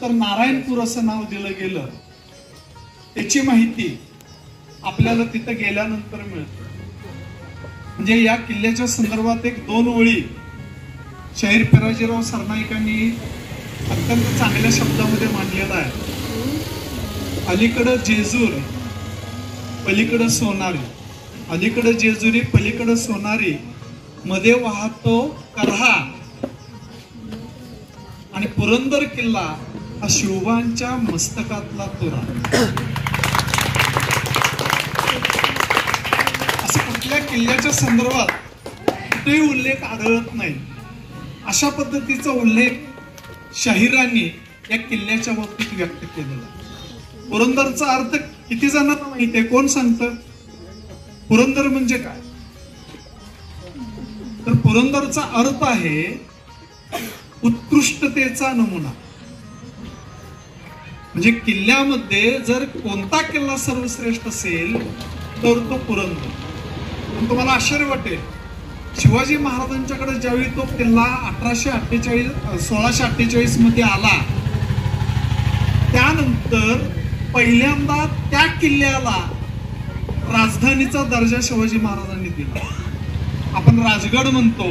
त्यानंतर नारायणपूर असं नाव दिलं गेलं, त्याची माहिती आपल्याला तिथं गेल्यानंतर मिळते. म्हणजे या किल्ल्याच्या संदर्भात एक 2 ओळी शाहीर पिराजीराव सरनाईकांनी अत्यंत चांगल्या शब्दामध्ये मांडलेला आहे. अलीकडं जेजूर पलीकडं सोनारी, अलीकडं जेजुरी पलीकडं सोनारी, मध्ये वाहतो करहा, आणि पुरंदर किल्ला हा शिवबांच्या मस्तकातला तुरा. असं कुठल्या किल्ल्याच्या संदर्भात कुठेही उल्लेख आढळत नाही. अशा पद्धतीचा उल्लेख शाहिरांनी या किल्ल्याच्या बाबतीत व्यक्त केलेला. पुरंदरचा अर्थ किती जणांना माहिती आहे? कोण सांगतं? पुरंदर म्हणजे काय? तर पुरंदरचा अर्थ आहे उत्कृष्टतेचा नमुना. म्हणजे किल्ल्यामध्ये जर कोणता किल्ला सर्वश्रेष्ठ असेल तर तो पुरंदर. पण तुम्हाला आश्चर्य वाटेल, शिवाजी महाराजांच्याकडे ज्यावेळी तो किल्ला 1648 मध्ये आला, त्यानंतर पहिल्यांदा त्या किल्ल्याला राजधानीचा दर्जा शिवाजी महाराजांनी दिला. आपण राजगड म्हणतो,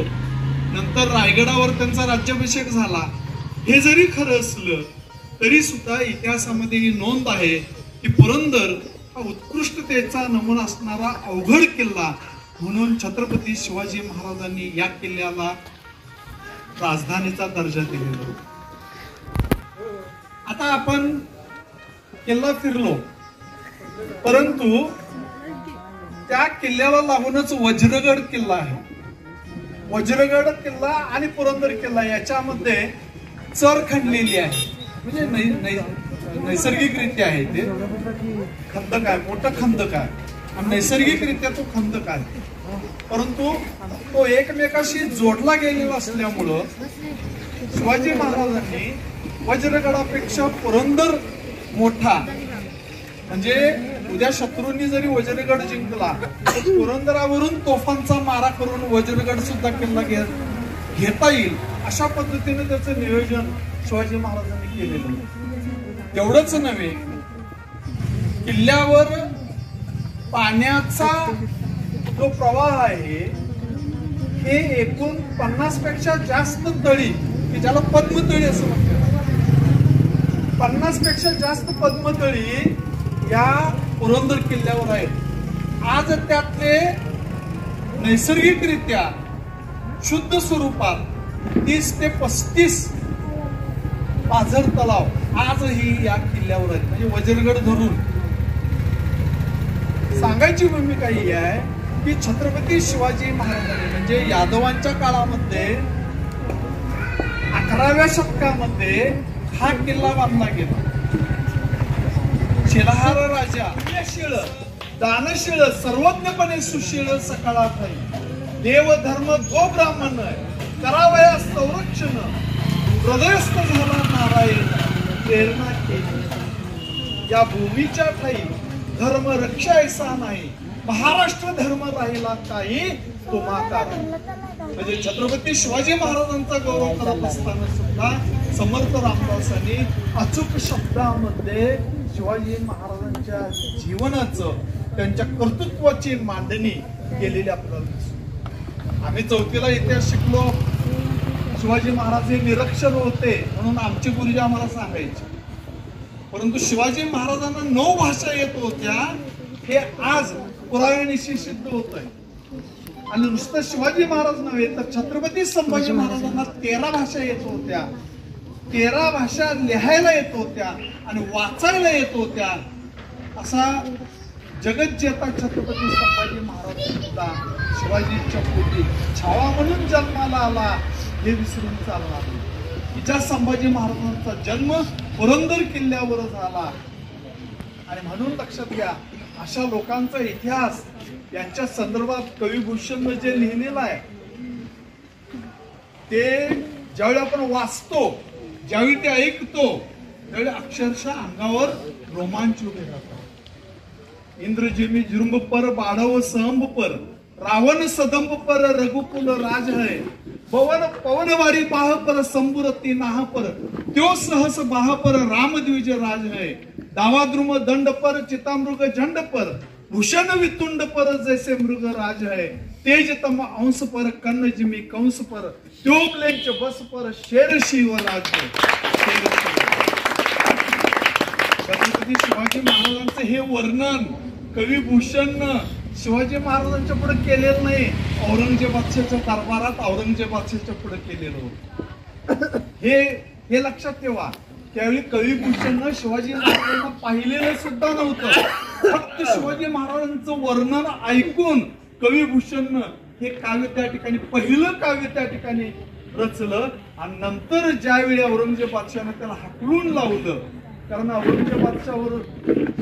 नंतर रायगडावर त्यांचा राज्याभिषेक झाला. हे जरी खरं असलं तरी सुद्धा इतिहासामध्ये ही नोंद आहे की पुरंदर हा उत्कृष्टतेचा नमुना असणारा अवघड किल्ला म्हणून छत्रपती शिवाजी महाराजांनी या किल्ल्याला राजधानीचा दर्जा दिलेला. आता आपण किल्ला फिरलो, परंतु त्या किल्ल्याला लागूनच वज्रगड किल्ला आहे. वज्रगड किल्ला आणि पुरंदर किल्ला याच्यामध्ये चर खणलेली आहे. म्हणजे नैसर्गिकरित्या आहे ते खंदक आहे, मोठं खंदक आहे, आणि नैसर्गिकरित्या तो खंदक आहे. परंतु तो एकमेकाशी जोडला गेलेला असल्यामुळं शिवाजी महाराजांनी वज्रगडापेक्षा पुरंदर मोठा, म्हणजे उद्या शत्रूंनी जरी वज्रगड जिंकला तर पुरंदरावरून तोफांचा मारा करून वज्रगड सुद्धा किल्ला घेता येईल, अशा पद्धतीने त्याचं नियोजन शिवाजी महाराजांनी केलेलं. एवढंच नव्हे, किल्ल्यावर पाण्याचा जो प्रवाह आहे हे एकूण 50 पेक्षा जास्त तळी, की ज्याला पद्मतळी असं म्हणतात, 50 पेक्षा जास्त पद्मतळी या पुरंदर किल्ल्यावर आहेत. आज त्यातले नैसर्गिकरित्या शुद्ध स्वरूपात 30 ते 35 पाझर तलाव आजही या किल्ल्यावर आहेत. म्हणजे वज्रगड धरून सांगायची भूमिका ही आहे की छत्रपती शिवाजी महाराजांनी, म्हणजे यादवांच्या काळामध्ये 11व्या शतकामध्ये हा किल्ला बांधला गेला. शिलाहार राजा शिळ दानशिळ सर्वज्ञपणे सुशीळ सकाळात देव धर्म गो ब्राह्मण करावया संरक्षण हृदयस्थ झाला नारायण प्रेरणा केली. या भूमीच्या ठाई धर्म रक्षा ऐसा नाही, महाराष्ट्र धर्म राहिला काही तुम्हा कारण. म्हणजे छत्रपती शिवाजी महाराजांचा गौरव करत असताना सुद्धा समर्थ रामदासांनी अचूक शब्दामध्ये शिवाजी महाराजांच्या जीवनाचं, त्यांच्या कर्तृत्वाची मांडणी केलेली आपल्याला दिसते. आम्ही 4थीला इतिहास शिकलो, शिवाजी महाराज हे निरक्षर होते म्हणून आमचे गुरुजी आम्हाला सांगायचे. परंतु शिवाजी महाराजांना 9 भाषा येत होत्या हे आज पुराव्यानिशी सिद्ध होत आहे. आणि नुसतं शिवाजी महाराज नव्हे तर छत्रपती संभाजी महाराजांना 13 भाषा येत होत्या. 13 भाषा लिहायला येत होत्या आणि वाचायला येत होत्या. असा जगज्जेता छत्रपती संभाजी महाराज सुद्धा शिवाजींच्या पोटी छावा म्हणून जन्माला आला हे विसरून चालणार नाही. ज्या संभाजी महाराजांचा जन्म पुरंदर किल्ल्यावर झाला. आणि म्हणून लक्षात घ्या, अशा लोकांचा इतिहास यांच्या संदर्भात कविभूषण जे लिहिलेलं आहे ते ज्यावेळी आपण वाचतो, ज्यावेळी ते ऐकतो, त्यावेळी अक्षरशः अंगावर रोमांच उभे राहतात. इंद्रजिमी जृंभ पर बाढव सहंब पर रावण सदंब पर रघुकुल राज है पवनवारी बाहपर संबुरती नाहपर त्यो सहस बाहपर रामद्विज राज है दावाद्रुम दंड पर चितामृग झंड पर भूषण वितुंड पर जैसे मृग राज है तेज तम अंश पर कन्न जिमी कंस पर त्योबलेंच बस पर शेर शिव राज छत्रपती शिवाजी महाराजांचं हे वर्णन कवी भूषण शिवाजी महाराजांच्या पुढे केलेलं नाही, औरंगजेबाच्या दरबारात औरंगजेबाच्या पुढे केलेलं होतं. हे लक्षात ठेवा. त्यावेळी कवी भूषण शिवाजी महाराजांना पाहिलेलं सुद्धा नव्हतं. फक्त शिवाजी महाराजांचं वर्णन ऐकून कवी भूषण हे काव्य त्या ठिकाणी पहिलं काव्य त्या ठिकाणी रचलं. आणि नंतर ज्यावेळी औरंगजेब बादशाहनं त्याला हाकलून लावलं, कारण औरंगजेब बादशाहवर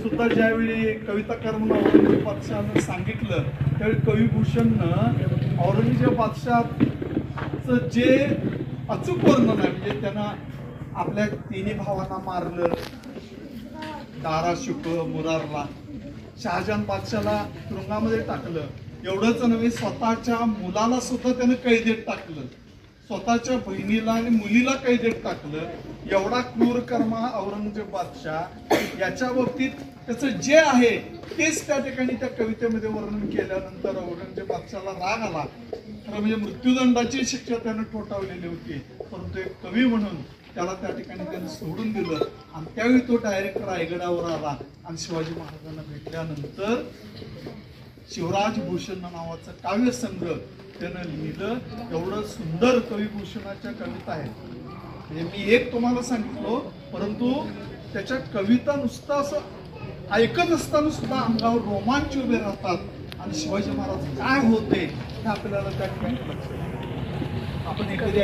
सुद्धा ज्यावेळी कविता कर म्हणून औरंगजेब बादशाहनं सांगितलं त्यावेळी कवी भूषणनं औरंगजेब बादशाहचं जे अचूक वर्णन आहे, म्हणजे त्यांना आपल्या तिन्ही भावांना मारलं, दारा शुक्र मुरारला, शहाजहान बादशाहला तुरुंगामध्ये टाकलं, एवढंच नव्हे स्वतःच्या मुलाला सुद्धा त्यानं कैदेत टाकलं, स्वतःच्या बहिणीला आणि मुलीला कैदेत टाकलं. एवढा क्रूर कर्मा औरंगजेब बादशाह याच्या बाबतीत त्याचं जे आहे तेच त्या ठिकाणी त्या कवितेमध्ये वर्णन केल्यानंतर औरंगजेब बादशाहला राग आला. खरं म्हणजे मृत्यूदंडाची शिक्षा त्यानं ठोठावलेली होती, परंतु एक कवी म्हणून त्याला त्या ठिकाणी त्यानं सोडून दिलं. आणि त्यावेळी तो डायरेक्ट रायगडावर आला आणि शिवाजी महाराजांना भेटल्यानंतर शिवराज भूषण नावाचं काव्यसंग्रह त्यानं लिहिलं. एवढं सुंदर कवी भूषणाच्या कविता आहेत. म्हणजे मी एक तुम्हाला सांगितलं, परंतु त्याच्या कविता नुसतं असं ऐकत असताना सुद्धा अंगावर रोमांच उभे राहतात आणि शिवाजी महाराज काय होते हे आपल्याला त्या ठिकाणी लक्षात. आपण एखादी